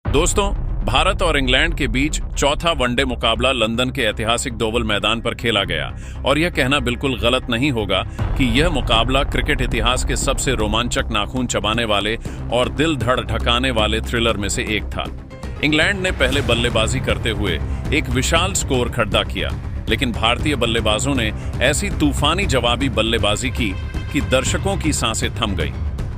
दोस्तों, भारत और इंग्लैंड के बीच चौथा वनडे मुकाबला लंदन के ऐतिहासिक दोवल मैदान पर खेला गया और यह कहना बिल्कुल गलत नहीं होगा कि यह मुकाबला क्रिकेट इतिहास के सबसे रोमांचक, नाखून चबाने वाले और दिल धड़ ढकाने वाले थ्रिलर में से एक था। इंग्लैंड ने पहले बल्लेबाजी करते हुए एक विशाल स्कोर खड़ा किया, लेकिन भारतीय बल्लेबाजों ने ऐसी तूफानी जवाबी बल्लेबाजी की कि दर्शकों की सांसें थम गई।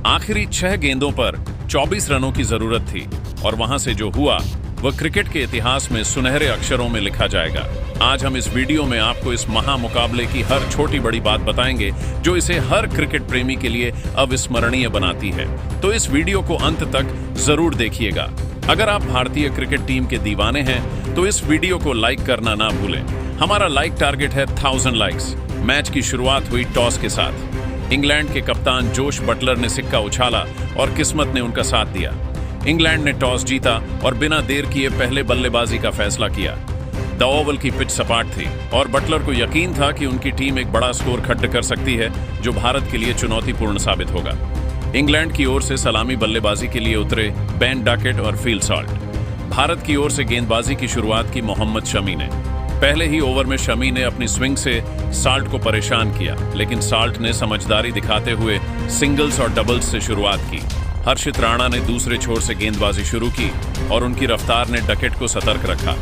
आखिरी 6 गेंदों पर 24 रनों की जरूरत थी और वहां से जो हुआ वह क्रिकेट के इतिहास में सुनहरे अक्षरों में लिखा जाएगा। आज हम इस वीडियो में आपको इस महामुकाबले की हर छोटी बड़ी बात बताएंगे जो इसे हर क्रिकेट प्रेमी के लिए अविस्मरणीय बनाती है। तो इस वीडियो को अंत तक जरूर देखिएगा। अगर आप भारतीय क्रिकेट टीम के दीवाने हैं तो इस वीडियो को लाइक करना ना भूलें। हमारा लाइक टारगेट है 1000 लाइक्स। मैच की शुरुआत हुई टॉस के साथ। इंग्लैंड के कप्तान जोश बटलर ने सिक्का उछाला और किस्मत ने उनका साथ दिया। इंग्लैंड ने टॉस जीता और बिना देर किए पहले बल्लेबाजी का फैसला किया। द ओवल की पिच सपाट थी और बटलर को यकीन था कि उनकी टीम एक बड़ा स्कोर खड्ड कर सकती है जो भारत के लिए चुनौतीपूर्ण साबित होगा। इंग्लैंड की ओर से सलामी बल्लेबाजी के लिए उतरे बेन डकेट और फील सॉल्ट। भारत की ओर से गेंदबाजी की शुरुआत की मोहम्मद शमी ने। पहले ही ओवर में शमी ने अपनी स्विंग से साल्ट को परेशान किया, लेकिन साल्ट ने समझदारी दिखाते हुए सिंगल्स और डबल्स से शुरुआत की। हर्षित राणा ने दूसरे छोर से गेंदबाजी शुरू की और उनकी रफ्तार ने डकेट को सतर्क रखा।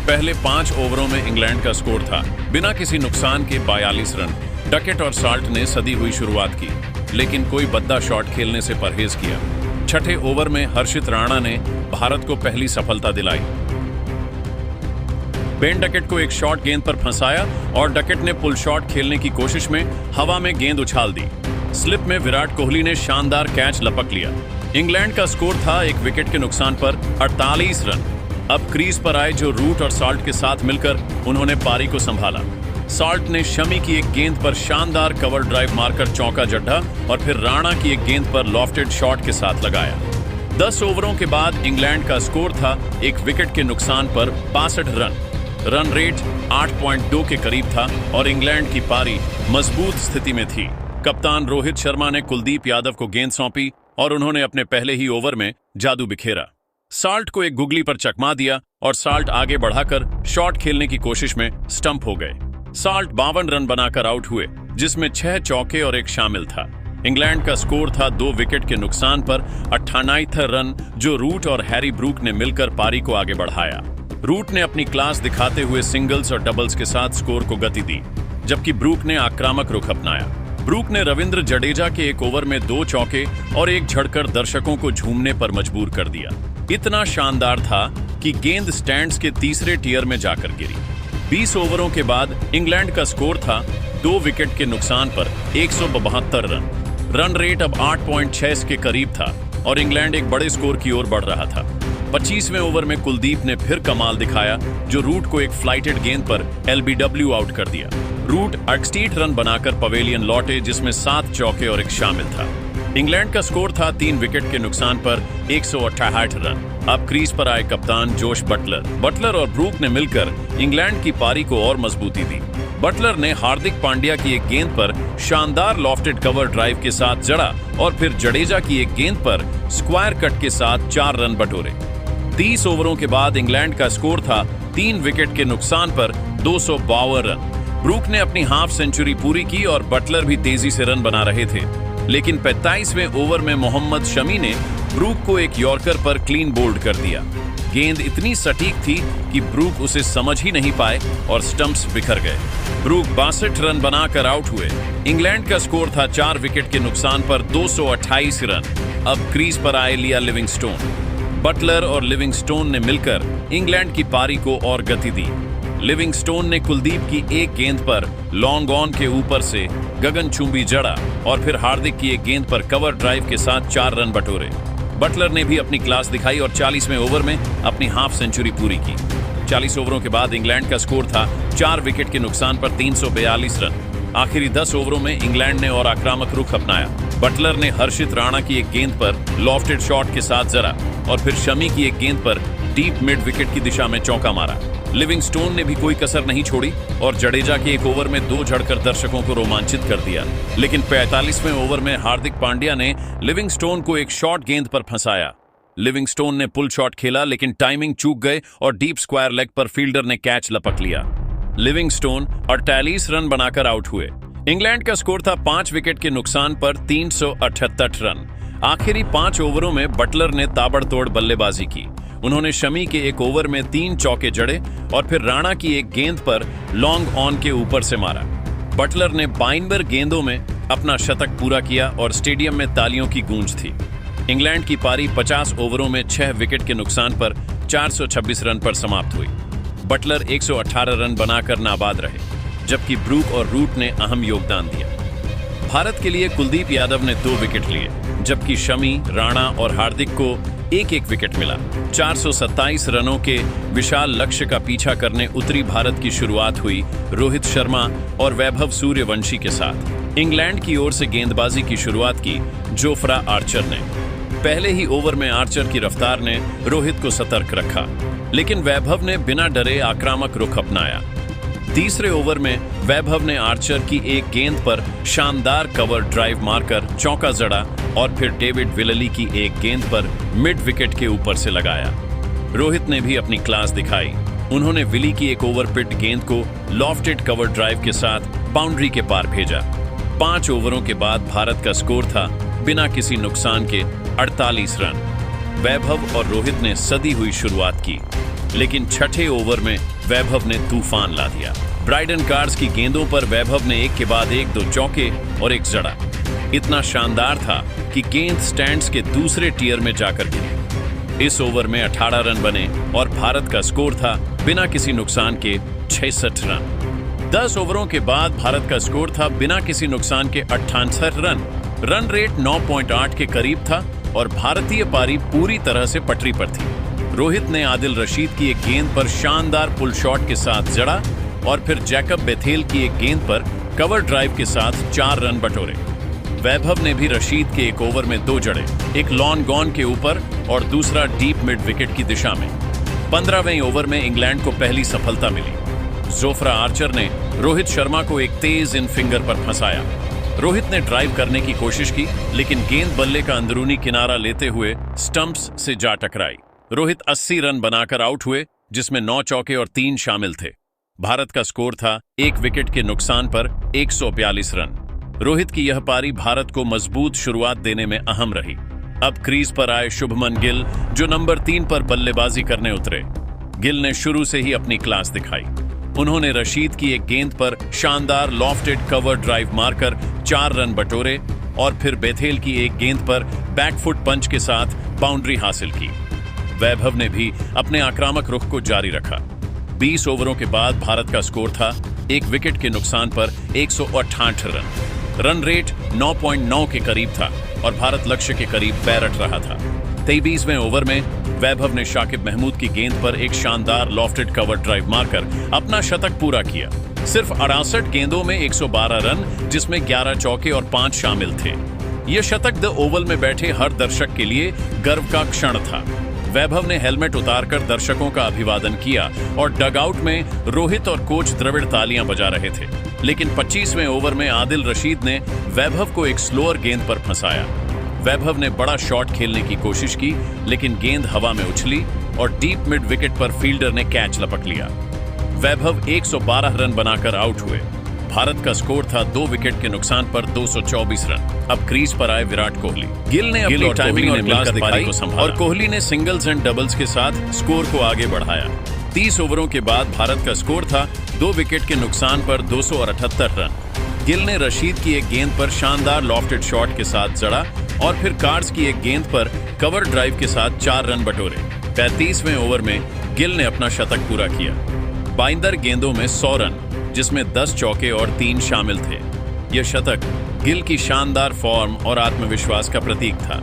पहले 5 ओवरों में इंग्लैंड का स्कोर था बिना किसी नुकसान के 42 रन। डकेट और साल्ट ने सदी हुई शुरुआत की, लेकिन कोई बद्दा शॉट खेलने से परहेज किया। छठे ओवर में हर्षित राणा ने भारत को पहली सफलता दिलाई। बेन डकेट को एक शॉट गेंद पर फंसाया और डकेट ने पुल शॉट खेलने की कोशिश में हवा में गेंद उछाल दी। स्लिप में विराट कोहली ने शानदार कैच लपक लिया। इंग्लैंड का स्कोर था एक विकेट के नुकसान पर 48 रन। अब क्रीज पर आए जो रूट और साल्ट के साथ मिलकर उन्होंने पारी को संभाला। साल्ट ने शमी की एक गेंद पर शानदार कवर ड्राइव मारकर चौका जड्ढा और फिर राणा की एक गेंद पर लॉफ्टेड शॉट के साथ लगाया। 10 ओवरों के बाद इंग्लैंड का स्कोर था एक विकेट के नुकसान पर 62 रन। रन रेट 8.2 के करीब था और इंग्लैंड की पारी मजबूत स्थिति में थी। कप्तान रोहित शर्मा ने कुलदीप यादव को गेंद सौंपी और उन्होंने अपने पहले ही ओवर में जादू बिखेरा। साल्ट को एक गुगली पर चकमा दिया और साल्ट आगे बढ़ाकर शॉट खेलने की कोशिश में स्टंप हो गए। साल्ट 52 रन बनाकर आउट हुए, जिसमें 6 चौके और 1 शामिल था। इंग्लैंड का स्कोर था 2 विकेट के नुकसान पर 98 रन, जो रूट और हैरी ब्रूक ने मिलकर पारी को आगे बढ़ाया। रूट ने अपनी क्लास दिखाते हुए सिंगल्स और डबल्स के साथ स्कोर को गति दी, जबकि ब्रूक ने आक्रामक रुख अपनाया। ब्रूक ने रविंद्र जडेजा के एक ओवर में 2 चौके और 1 झड़कर दर्शकों को झूमने पर मजबूर कर दिया। इतना शानदार था कि गेंद स्टैंड्स के तीसरे टियर में जाकर गिरी। 20 ओवरों के बाद इंग्लैंड का स्कोर था 2 विकेट के नुकसान पर 172 रन। रन रेट अब 8.6 के करीब था और इंग्लैंड एक बड़े स्कोर की ओर बढ़ रहा था। 25वें ओवर में कुलदीप ने फिर कमाल दिखाया, जो रूट को एक फ्लाइटेड गेंद पर LBW आउट कर दिया। रूट 68 रन बनाकर पवेलियन लौटे, जिसमें 7 चौके और 1 शामिल था। इंग्लैंड का स्कोर था 3 विकेट के नुकसान पर 168 रन। अब क्रीज पर आए कप्तान जोश बटलर और ब्रूक ने मिलकर इंग्लैंड की पारी को और मजबूती दी। बटलर ने हार्दिक पांड्या की एक गेंद पर शानदार लॉफ्टेड कवर ड्राइव के साथ जड़ा और फिर जडेजा की एक गेंद पर स्क्वायर कट के साथ 4 रन बटोरे। 30 ओवरों के बाद इंग्लैंड का स्कोर था 3 विकेट के नुकसान पर 252 रन। ब्रूक ने अपनी हाफ सेंचुरी पूरी की और बटलर भी तेजी से रन बना रहे थे, लेकिन 45वें ओवर में मोहम्मद शमी ने ब्रूक को एक यॉर्कर पर क्लीन बोल्ड कर दिया। गेंद इतनी सटीक थी कि ब्रूक उसे समझ ही नहीं पाए और स्टंप्स बिखर गए। ब्रूक 62 रन बनाकर आउट हुए। इंग्लैंड का स्कोर था 4 विकेट के नुकसान पर 228 रन। अब क्रीज पर आए लिया लिविंगस्टोन। बटलर और लिविंगस्टोन ने मिलकर इंग्लैंड की पारी को और गति दी। लिविंगस्टोन ने कुलदीप की एक गेंद पर लॉन्ग ऑन के ऊपर से गगनचुंबी जड़ा और फिर हार्दिक की एक गेंद पर कवर ड्राइव के साथ 4 रन बटोरे। बटलर ने भी अपनी क्लास दिखाई और 40वें ओवर में अपनी हाफ सेंचुरी पूरी की। 40 ओवरों के बाद इंग्लैंड का स्कोर था 4 विकेट के नुकसान पर 342 रन। आखिरी 10 ओवरों में इंग्लैंड ने और आक्रामक रुख अपनाया। बटलर ने हर्षित राणा की एक गेंद पर लॉफ्टेड शॉट के साथ जरा और फिर शमी की एक गेंद पर डीप मिड विकेट की दिशा में चौका मारा। लिविंगस्टोन ने भी कोई कसर नहीं छोड़ी और जडेजा के एक ओवर में 2 झड़कर दर्शकों को रोमांचित कर दिया। लेकिन 45वें ओवर में हार्दिक पांड्या ने लिविंगस्टोन को एक शॉर्ट गेंद पर फंसाया। लिविंगस्टोन ने पुल शॉट खेला लेकिन टाइमिंग चूक गए और डीप स्क्वायर लेग पर फील्डर ने कैच लपक लिया। लिविंगस्टोन 48 रन बनाकर आउट हुए। इंग्लैंड का स्कोर था 5 विकेट के नुकसान पर 378 रन। आखिरी 5 ओवरों में बटलर ने ताबड़तोड़ बल्लेबाजी की। उन्होंने शमी के एक ओवर में 3 चौके जड़े और फिर राणा की एक गेंद पर लॉन्ग ऑन के ऊपर से मारा। बटलर ने 52 गेंदों में अपना शतक पूरा किया और स्टेडियम में तालियों की गूंज थी। इंग्लैंड की पारी 50 ओवरों में 6 विकेट के नुकसान पर 426 रन पर समाप्त हुई। बटलर 118 रन बनाकर नाबाद रहे, जबकि ब्रूक और रूट ने अहम योगदान दिया। भारत के लिए कुलदीप यादव ने 2 विकेट लिए, जबकि शमी, राणा और हार्दिक को एक विकेट मिला। 427 रनों के विशाल लक्ष्य का पीछा करने उतरी भारत की शुरुआत हुई रोहित शर्मा और वैभव सूर्यवंशी के साथ। इंग्लैंड की ओर से गेंदबाजी की शुरुआत की जोफ्रा आर्चर ने। पहले ही ओवर में आर्चर की रफ्तार ने रोहित को सतर्क रखा, लेकिन वैभव ने बिना डरे आक्रामक रुख अपनाया। तीसरे ओवर में वैभव ने आर्चर की एक गेंद पर शानदार कवर ड्राइव मारकर चौका जड़ा और फिर डेविड विलली की एक गेंद पर मिड विकेट के ऊपर से लगाया। रोहित ने भी अपनी क्लास दिखाई। उन्होंने विली की एक ओवर पिट गेंद को लॉफ्टेड कवर ड्राइव के साथ बाउंड्री के पार भेजा। 5 ओवरों के बाद भारत का स्कोर था बिना किसी नुकसान के 48 रन। वैभव और रोहित ने सदी हुई शुरुआत की, लेकिन छठे ओवर में वैभव ने तूफान ला दिया। ब्राइडन कार्ड्स की गेंदों पर वैभव ने एक के बाद एक 2 चौके और एक जड़ा। इतना शानदार था कि गेंद स्टैंड्स के दूसरे टियर में जाकर गिरी। इस ओवर में 18 रन बने और भारत का स्कोर था बिना किसी नुकसान के 66 रन। 10 ओवरों के बाद भारत का स्कोर था बिना किसी नुकसान के 68 रन। रन रेट 9.8 के करीब था और भारतीय पारी पूरी तरह से पटरी पर थी। रोहित ने आदिल रशीद की एक गेंद पर शानदार पुल शॉट के साथ जड़ा और फिर जैकब बेथेल की एक गेंद पर कवर ड्राइव के साथ 4 रन बटोरे। वैभव ने भी रशीद के एक ओवर में 2 जड़े, एक लॉन गॉन के ऊपर और दूसरा डीप मिड विकेट की दिशा में। 15वें ओवर में इंग्लैंड को पहली सफलता मिली। जोफ्रा आर्चर ने रोहित शर्मा को एक तेज इन फिंगर पर फंसाया। रोहित ने ड्राइव करने की कोशिश की, लेकिन गेंद बल्ले का अंदरूनी किनारा लेते हुए स्टंप्स से जा टकराई। रोहित 80 रन बनाकर आउट हुए, जिसमें 9 चौके और 3 शामिल थे। भारत का स्कोर था 1 विकेट के नुकसान पर 142 रन। रोहित की यह पारी भारत को मजबूत शुरुआत देने में अहम रही। अब क्रीज पर आए शुभमन गिल, जो नंबर 3 पर बल्लेबाजी करने उतरे। गिल ने शुरू से ही अपनी क्लास दिखाई। उन्होंने रशीद की एक गेंद पर शानदार लॉफ्टेड कवर ड्राइव मारकर 4 रन बटोरे और फिर बेथेल की एक गेंद पर बैकफुट पंच के साथ बाउंड्री हासिल की। वैभव ने भी अपने आक्रामक रुख को जारी रखा। 20 ओवरों के बाद भारत का स्कोर था 1 विकेट के नुकसान पर 168 रन। रन रेट 9.9 के करीब था और भारत लक्ष्य के करीब बैरट रहा था। 23वें ओवर में वैभव ने शाकिब महमूद की गेंद पर एक शानदार लॉफ्टेड कवर ड्राइव मारकर अपना शतक पूरा किया। सिर्फ 68 गेंदों में 112 रन, जिसमें 11 चौके और 5 शामिल थे। यह शतक द ओवल में बैठे हर दर्शक के लिए गर्व का क्षण था। वैभव ने हेलमेट उतारकर दर्शकों का अभिवादन किया और डगआउट में रोहित और कोच द्रविड़ तालियां बजा रहे थे। लेकिन 25वें ओवर में आदिल रशीद ने वैभव को एक स्लोअर गेंद पर फंसाया। वैभव ने बड़ा शॉट खेलने की कोशिश की, लेकिन गेंद हवा में उछली और डीप मिड विकेट पर फील्डर ने कैच लपक लिया। वैभव 112 रन बनाकर आउट हुए। भारत का स्कोर था 2 विकेट के नुकसान पर 224 रन। अब क्रीज पर आए विराट कोहली। गिल ने अपनी टाइमिंग और क्लास दिखाई और कोहली ने सिंगल्स एंड डबल्स के साथ स्कोर को आगे बढ़ाया। 30 ओवरों के बाद भारत का स्कोर था 2 विकेट के नुकसान पर 278 रन। गिल ने रशीद की एक गेंद पर शानदार लॉफ्टेड शॉट के साथ जड़ा और फिर कार्ड्स की एक गेंद पर कवर ड्राइव के साथ 4 रन बटोरे। 35वें ओवर में गिल ने अपना शतक पूरा किया। 52 गेंदों में 100 रन, जिसमें 10 चौके और 3 शामिल थे। यह शतक गिल की शानदार फॉर्म और आत्मविश्वास का प्रतीक था।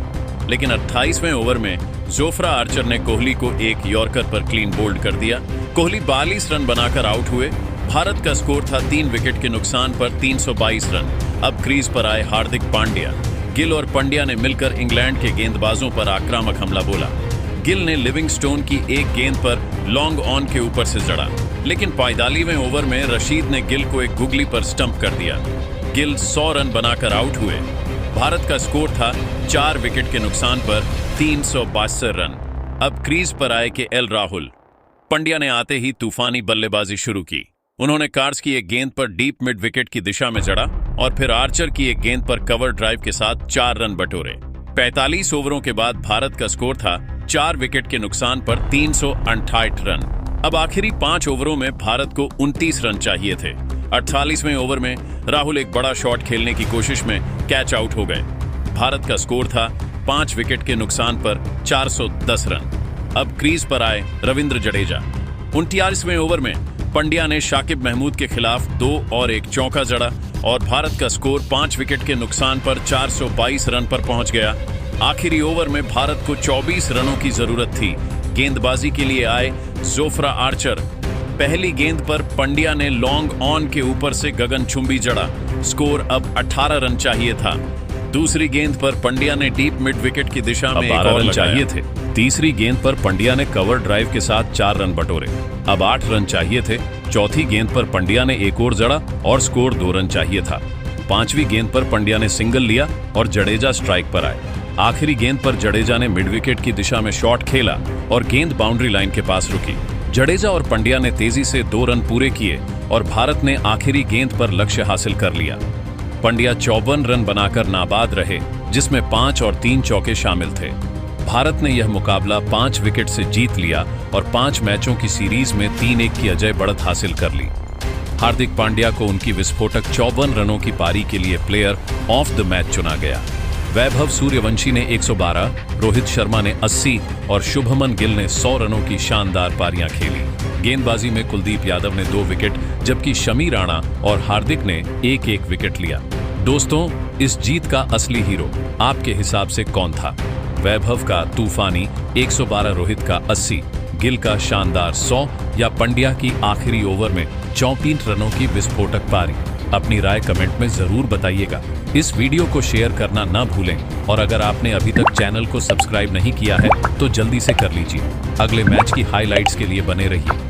लेकिन 28वें ओवर में जोफ्रा आर्चर ने कोहली को एक यॉर्कर पर क्लीन बोल्ड कर दिया। कोहली 42 रन बनाकर आउट हुए। भारत का स्कोर था 3 विकेट के नुकसान पर 322 रन। अब क्रीज पर आए हार्दिक पांड्या। गिल और पंड्या ने मिलकर इंग्लैंड के गेंदबाजों पर आक्रामक हमला बोला। गिल ने लिविंगस्टोन की एक गेंद पर लॉन्ग ऑन के ऊपर से जड़ा, लेकिन 45वें ओवर में रशीद ने गिल को एक गुगली पर स्टंप कर दिया। गिल 100 रन बनाकर आउट हुए। भारत का स्कोर था 4 विकेट के नुकसान पर 372 रन। अब क्रीज पर आए के एल राहुल। पंड्या ने आते ही तूफानी बल्लेबाजी शुरू की। उन्होंने कार्स की एक गेंद पर डीप मिड विकेट की दिशा में जड़ा और फिर आर्चर की एक गेंद पर कवर ड्राइव के साथ 4 रन बटोरे। 45 ओवरों के बाद भारत का स्कोर था 4 विकेट के नुकसान पर 368 रन। अब आखिरी 5 ओवरों में भारत को 29 रन चाहिए थे। 48वें ओवर में राहुल एक बड़ा शॉट खेलने की कोशिश में कैच आउट हो गए। भारत का स्कोर था 5 विकेट के नुकसान पर 410 रन। अब क्रीज पर आए रविंद्र जडेजा। 39वें ओवर में पंड्या ने शाकिब महमूद के खिलाफ 2 और 1 चौका जड़ा और भारत का स्कोर 5 विकेट के नुकसान पर 422 रन पर पहुंच गया। आखिरी ओवर में भारत को 24 रनों की जरूरत थी। गेंदबाजी के लिए आए जोफ्रा आर्चर। पहली गेंद पर पंड्या ने लॉन्ग ऑन के ऊपर से गगनचुंबी जड़ा। स्कोर अब 18 रन चाहिए था। दूसरी गेंद पर पंड्या ने डीप मिड विकेट की दिशा में 12 रन चाहिए थे। तीसरी गेंद पर पंड्या ने कवर ड्राइव के साथ 4 रन बटोरे। अब 8 रन चाहिए थे। चौथी गेंद पर पंड्या ने एक और जड़ा और स्कोर 2 रन चाहिए था। 5वीं गेंद पर पंड्या ने सिंगल लिया और जडेजा स्ट्राइक पर आए। आखिरी गेंद पर जडेजा ने मिड विकेट की दिशा में शॉट खेला और गेंद बाउंड्री लाइन के पास रुकी। जडेजा और पंड्या ने तेजी से 2 रन पूरे किए और भारत ने आखिरी गेंद पर लक्ष्य हासिल कर लिया। पंड्या 54 रन बनाकर नाबाद रहे, जिसमें 5 और 3 चौके शामिल थे। भारत ने यह मुकाबला 5 विकेट से जीत लिया और 5 मैचों की सीरीज में 3-1 की अजय बढ़त हासिल कर ली। हार्दिक पांड्या को उनकी विस्फोटक 54 रनों की पारी के लिए प्लेयर ऑफ द मैच चुना गया। वैभव सूर्यवंशी ने 112, रोहित शर्मा ने 80 और शुभमन गिल ने 100 रनों की शानदार पारियां खेली। गेंदबाजी में कुलदीप यादव ने 2 विकेट जबकि शमी राणा और हार्दिक ने 1-1 विकेट लिया। दोस्तों, इस जीत का असली हीरो आपके हिसाब से कौन था? वैभव का तूफानी 112, रोहित का 80, गिल का शानदार 100 या पंड्या की आखिरी ओवर में 34 रनों की विस्फोटक पारी? अपनी राय कमेंट में जरूर बताइएगा। इस वीडियो को शेयर करना ना भूलें और अगर आपने अभी तक चैनल को सब्सक्राइब नहीं किया है तो जल्दी से कर लीजिए। अगले मैच की हाइलाइट्स के लिए बने रहिए।